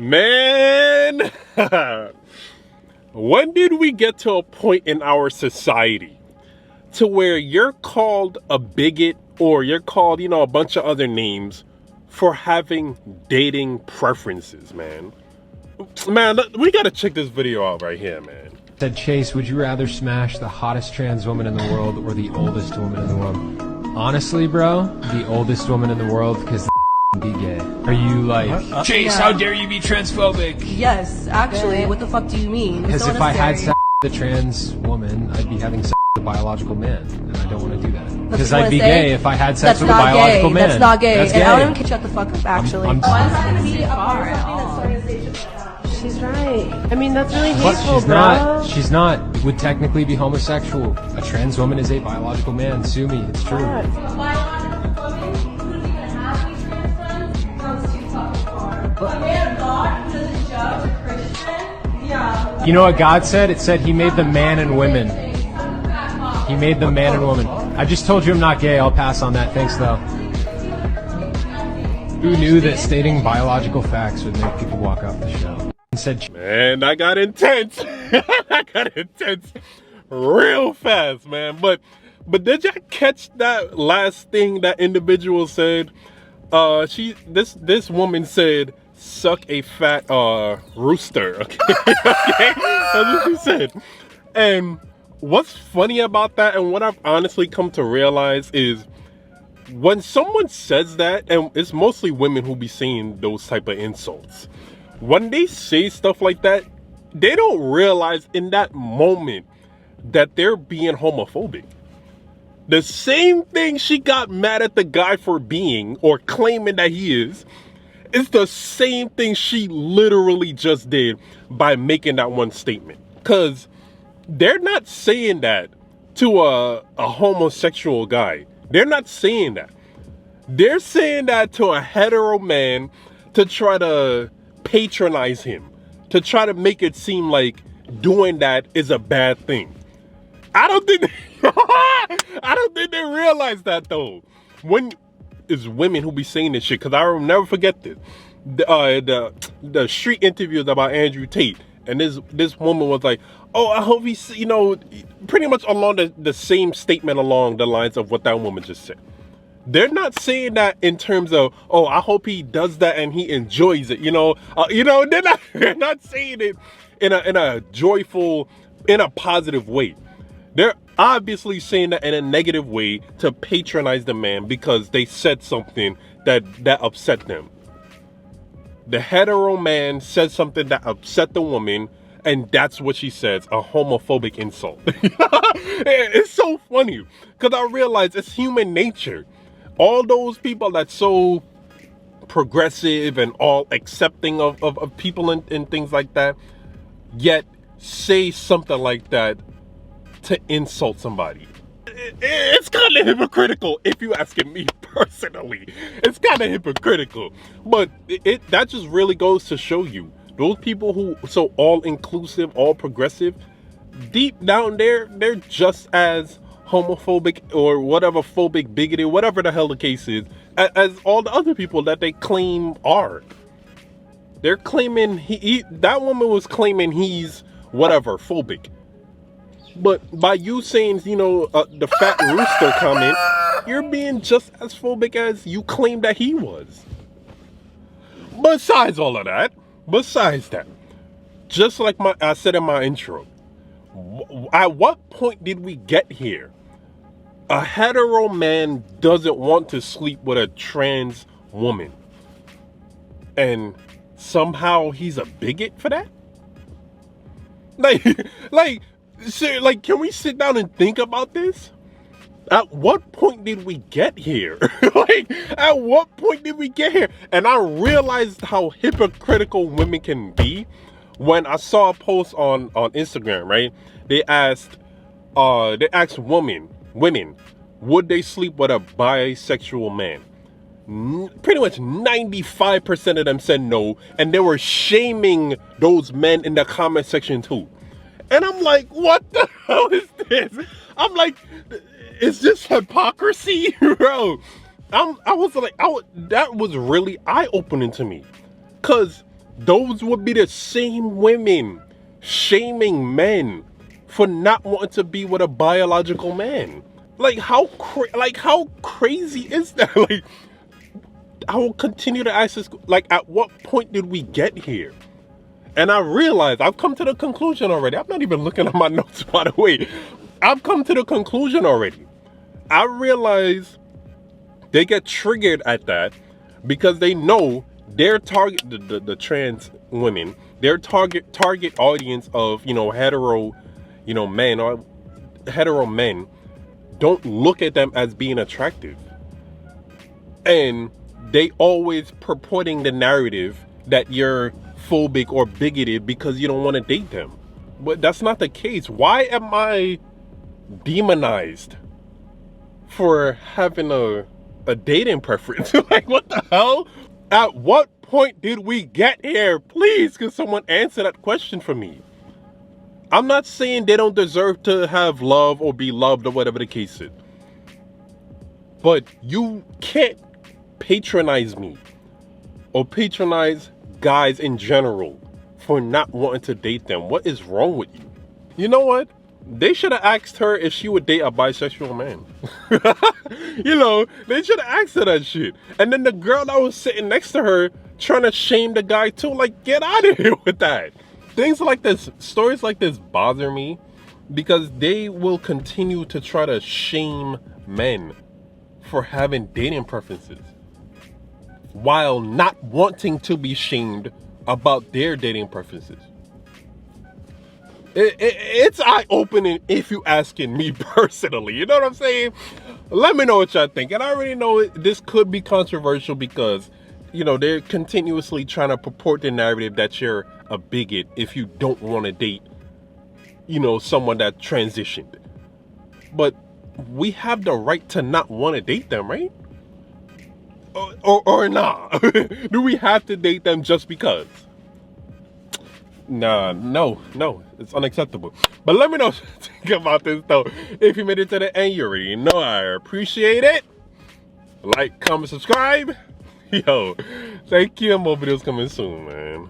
Man, when did we get to a point in our society to where you're called a bigot or you're called, a bunch of other names for having dating preferences, man? Man, we gotta check this video out right here, man. Said, Chase, would you rather smash the hottest trans woman in the world or the oldest woman in the world? Honestly, bro, the oldest woman in the world, because be gay. Are you like, Chase, how dare you be transphobic? Yes, actually, what the fuck do you mean? Because if I had sex with a trans woman, I'd be having sex with a biological man, and I don't want to do that. Because I'd be gay if I had sex with a biological man. That's not gay. That's gay. gay. And I don't even shut the fuck up, actually. She's right. I mean, that's really hateful, She's not. Would technically be homosexual. A trans woman is a biological man. Sue me. It's true. You know what God said? It said he made the man and women. He made the man and woman. I just told you I'm not gay. I'll pass on that. Thanks, though. Who knew that stating biological facts would make people walk off the show? Man, I got intense. I got intense real fast, man. But did y'all catch that last thing that individual said? This woman said, "Suck a fat rooster." Okay, okay, that's what she said. And what's funny about that, and what I've honestly come to realize is, when someone says that, and it's mostly women who be saying those type of insults. When they say stuff like that, they don't realize in that moment that they're being homophobic. The same thing she got mad at the guy for being or claiming that he is the same thing she literally just did by making that one statement. Because they're not saying that to a homosexual guy. They're not saying that. They're saying that to a hetero man to try to patronize him, to try to make it seem like doing that is a bad thing. I don't think they realize that, though. When it's women who be saying this shit, because I will never forget this. The street interviews about Andrew Tate, and this woman was like, "Oh, I hope he's," pretty much along the same statement along the lines of what that woman just said. They're not saying that in terms of, "Oh, I hope he does that and he enjoys it." They're not saying it in a joyful, in a positive way. They're obviously saying that in a negative way to patronize the man because they said something that upset them. The hetero man said something that upset the woman, and that's what she says, a homophobic insult. It's so funny because I realize it's human nature. All those people that's so progressive and all accepting of people and things like that, yet say something like that to insult somebody. It's kind of hypocritical, if you asking me personally. It's kind of hypocritical. But that just really goes to show you, those people who so all-inclusive, all-progressive, deep down there, they're just as homophobic or whatever, phobic, bigoted, whatever the hell the case is, as all the other people that they claim are. They're claiming that woman was claiming he's whatever, phobic. But by you saying, the fat rooster comment, you're being just as phobic as you claim that he was. Besides that, just like I said in my intro, at what point did we get here? A hetero man doesn't want to sleep with a trans woman, and somehow he's a bigot for that? Like, can we sit down and think about this? At what point did we get here? At what point did we get here? And I realized how hypocritical women can be when I saw a post on Instagram, right? They asked women, would they sleep with a bisexual man? Pretty much 95% of them said no, and they were shaming those men in the comment section too. And I'm like, what the hell is this? I'm like, is this hypocrisy, bro? That was really eye-opening to me, because those would be the same women shaming men for not wanting to be with a biological man. Like how crazy is that? Like, I will continue to ask this, like, at what point did we get here? And I realize I've come to the conclusion already. I'm not even looking at my notes, by the way. I've come to the conclusion already. I realize they get triggered at that because they know their target, the trans women, their target audience of, you know, hetero, you know, men or hetero men don't look at them as being attractive. And they always purporting the narrative that you're phobic or bigoted because you don't want to date them. But that's not the case. Why am I demonized for having a dating preference? Like, what the hell? At what point did we get here? Please, can someone answer that question for me? I'm not saying they don't deserve to have love or be loved or whatever the case is. But you can't patronize me or patronize guys in general for not wanting to date them. What is wrong with you? You know what? They should have asked her if she would date a bisexual man. You know, they should have asked her that shit. And then the girl that was sitting next to her trying to shame the guy too. Like, get out of here with that. Things like this, stories like this bother me because they will continue to try to shame men for having dating preferences while not wanting to be shamed about their dating preferences. It's eye-opening if you asking me personally. You know what I'm saying? Let me know what y'all think. And I already know this could be controversial because, you know, they're continuously trying to purport the narrative that you're a bigot if you don't want to date, you know, someone that transitioned. But we have the right to not want to date them, right? Or not? Do we have to date them just because? Nah, no, it's unacceptable. But let me know what you think about this though. If you made it to the end, you already know I appreciate it. Like, comment, subscribe. Yo, thank you. More videos coming soon, man.